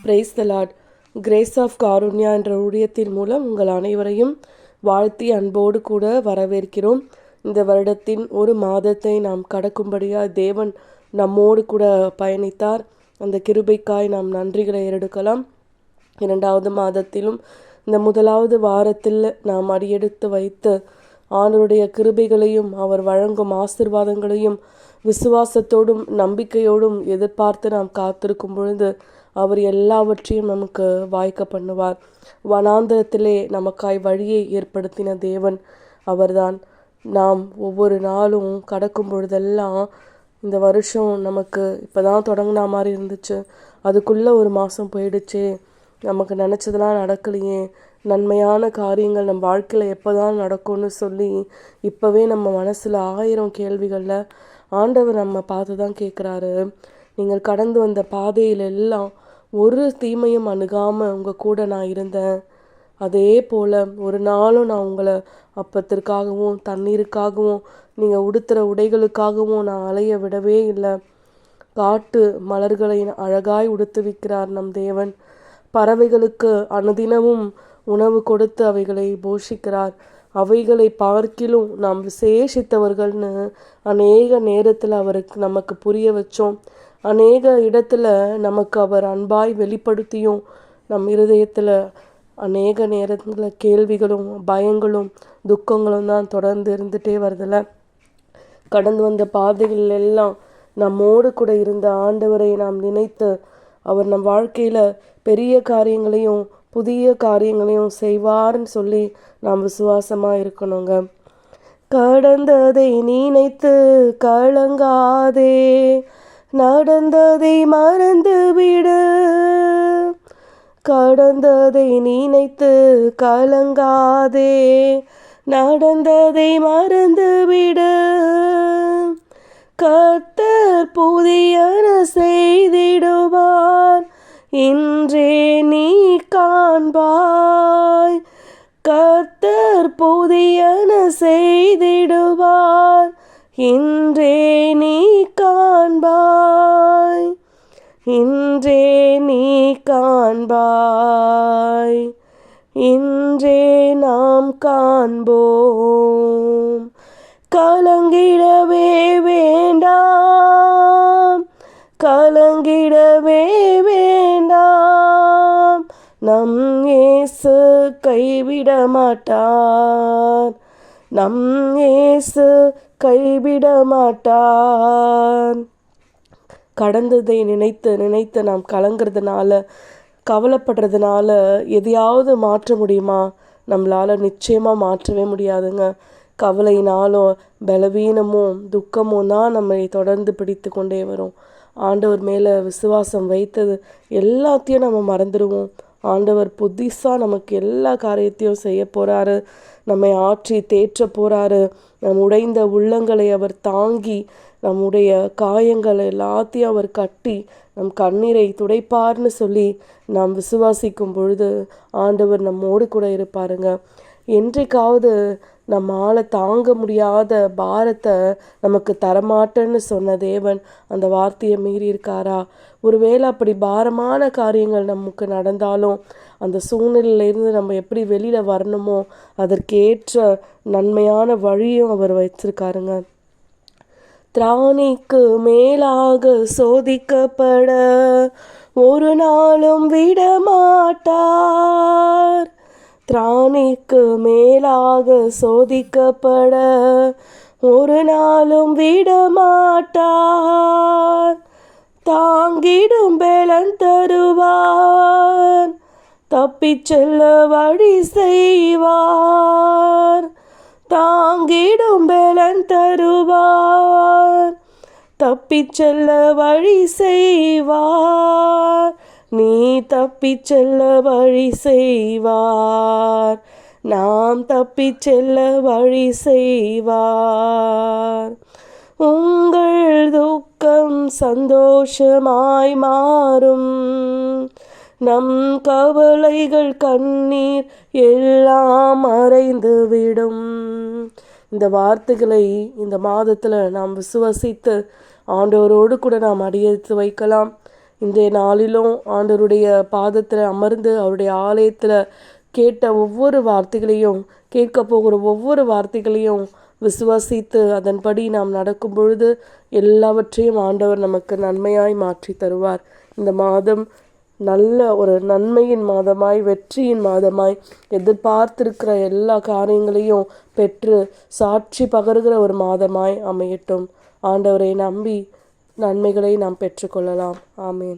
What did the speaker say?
Price the lord. Grace of Karunya என்ற ஊழியத்தின் மூலம் உங்கள் அனைவரையும் வாழ்த்தி அன்போடு கூட வரவேற்கிறோம். இந்த வருடத்தின் ஒரு மாதத்தை நாம் கடக்கும்படியாக தேவன் நம்மோடு கூட பயணித்தார். அந்த கிருபைக்காய் நாம் நன்றிகளை ஏறெடுக்கலாம். 2வது மாதத்திலும் இந்த 1வது வாரத்தில் நாம் அடியெடுத்து வைத்து ஆண்டவருடைய கிருபைகளையும் அவர் வழங்கும் ஆசீர்வாதங்களையும் விசுவாசத்தோடும் நம்பிக்கையோடும் எதிர்பார்த்து நாம் காத்திருக்கும் பொழுது அவர் எல்லாவற்றையும் நமக்கு வாய்க்க பண்ணுவார். வனாந்தரத்திலே நமக்காய் வழியை ஏற்படுத்தின தேவன் அவர்தான். நாம் ஒவ்வொரு நாளும் கடக்கும் பொழுதெல்லாம் இந்த வருஷம் நமக்கு இப்போ தான் தொடங்கின மாதிரி இருந்துச்சு, அதுக்குள்ளே ஒரு மாதம் போயிடுச்சே, நமக்கு நினச்சதெல்லாம் நடக்கலையே, நன்மையான காரியங்கள் நம்ம வாழ்க்கையில் எப்போ தான் நடக்கும்னு சொல்லி இப்போவே நம்ம மனசில் 1000 கேள்விகளில் ஆண்டவர் நம்ம பார்த்து தான் கேட்குறாரு. நீங்கள் கடந்து வந்த பாதையில் எல்லாம் ஒரு தீமையும் அணுகாமல் உங்கள் கூட நான் இருந்தேன். அதே போல் ஒரு நாளும் நான் உங்களை அப்பத்திற்காகவும் தண்ணீருக்காகவும் நீங்கள் உடுத்துகிற உடைகளுக்காகவும் நான் அலைய விடவே இல்லை. காட்டு மலர்களை அழகாய் உடுத்துவிக்கிறார் நம் தேவன். பறவைகளுக்கு அனுதினமும் உணவு கொடுத்து அவைகளை போஷிக்கிறார். அவைகளை பார்க்கிலும் நாம் விசேஷித்தவர்கள்னு அநேக நேரத்தில் அவருக்கு நமக்கு புரிய வச்சோம். அநேக இடத்துல நமக்கு அவர் அன்பாய் வெளிப்படுத்தியும் நம் இருதயத்தில் அநேக நேரத்தில் கேள்விகளும் பயங்களும் துக்கங்களும் தான் தொடர்ந்து இருந்துகிட்டே வருதில்ல. கடந்து வந்த பாதைகள் எல்லாம் நம்மோடு கூட இருந்த ஆண்டவரை நாம் நினைத்து அவர் நம் வாழ்க்கையில் பெரிய காரியங்களையும் புதிய காரியங்களையும் செய்வார்னு சொல்லி நாம் விசுவாசமாக இருக்கணுங்க. கடந்ததை நினைத்து கலங்காதே, நடந்ததை மறந்து விடு. கடந்ததை நினைத்து கலங்காதே, நடந்ததை மறந்து விடு. கர்த்தர் புதியன செய்திடுவார், இன்றே நீ காண்பாய். கர்த்தர் புதியன செய்திடுவார், இன்றே நீ காண்பாய். இன்றே நீ காண்பாய். இன்றே நாம் காண்போம். கலங்கிடவே வேண்டாம், கலங்கிடவே வேண்டாம். நம் இயேசு கைவிட மாட்டார், நம் இயேசு கைவிட மாட்டார். கடந்ததை நினைத்து நினைத்து நாம் கலங்கிறதுனால கவலைப்படுறதுனால எதையாவது மாற்ற முடியுமா? நம்மளால் நிச்சயமாக மாற்றவே முடியாதுங்க. கவலையினாலும் பலவீனமும் துக்கமும் தான் நம்மை தொடர்ந்து பிடித்து கொண்டே வரும். ஆண்டவர் மேலே விசுவாசம் வைத்தது எல்லாத்தையும் நம்ம மறந்துடுவோம். ஆண்டவர் புதுசாக நமக்கு எல்லா காரியத்தையும் செய்ய போகிறாரு, நம்மை ஆற்றி தேற்ற போகிறாரு. நம் உடைந்த உள்ளங்களை அவர் தாங்கி நம்முடைய காயங்கள் எல்லாத்தையும் அவர் கட்டி நம் கண்ணீரை துடைப்பார்னு சொல்லி நாம் விசுவாசிக்கும் பொழுது ஆண்டவர் நம்மோடு கூட இருப்பாருங்க. என்றைக்காவது நம்மால் தாங்க முடியாத பாரத்தை நமக்கு தரமாட்டேன்னு சொன்ன தேவன் அந்த வார்த்தையை மீறி இருக்காரா? ஒருவேளை அப்படி பாரமான காரியங்கள் நமக்கு நடந்தாலும் அந்த சூழ்நிலையிலேருந்து நம்ம எப்படி வெளியில் வரணுமோ அதற்கேற்ற நன்மையான வழியும் அவர் வச்சிருக்காருங்க. திராணிக்கு மேலாக சோதிக்கப்பட ஒரு நாளும் விடமாட்டார். திராணிக்கு மேலாக சோதிக்கப்பட ஒரு நாளும் விடமாட்டார். தாங்கிடும் பலன் தருவார், தப்பிச் செல்ல வழி செய்வார். தாங்கிடும் பலன் தருவார், தப்பிச் செல்ல வழி செய்வார். நீ தப்பிச் செல்ல வழி செய்வார், நாம் தப்பிச் செல்ல வழி செய்வார். உங்கள் துக்கம் சந்தோஷமாய் மாறும், நம் கவலைகள் கண்ணீர் எல்லாம் மறைந்துவிடும். இந்த வார்த்தைகளை இந்த மாதத்தில் நாம் விசுவசித்து ஆண்டவரோடு கூட நாம் அடியெடுத்து வைக்கலாம். இன்றைய நாளிலும் ஆண்டவருடைய பாதத்தில் அமர்ந்து அவருடைய ஆலயத்தில் கேட்ட ஒவ்வொரு வார்த்தைகளையும், கேட்க போகிற ஒவ்வொரு வார்த்தைகளையும் விசுவாசித்து அதன்படி நாம் நடக்கும் பொழுது எல்லாவற்றையும் ஆண்டவர் நமக்கு நன்மையாய் மாற்றி தருவார். இந்த மாதம் நல்ல ஒரு நன்மையின் மாதமாய், வெற்றியின் மாதமாய், எதிர்பார்த்திருக்கிற எல்லா காரியங்களையும் பெற்று சாட்சி பகருகிற ஒரு மாதமாய் அமையட்டும். ஆண்டவரை நம்பி நன்மைகளை நாம் பெற்றுக்கொள்ளலாம். ஆமேன்.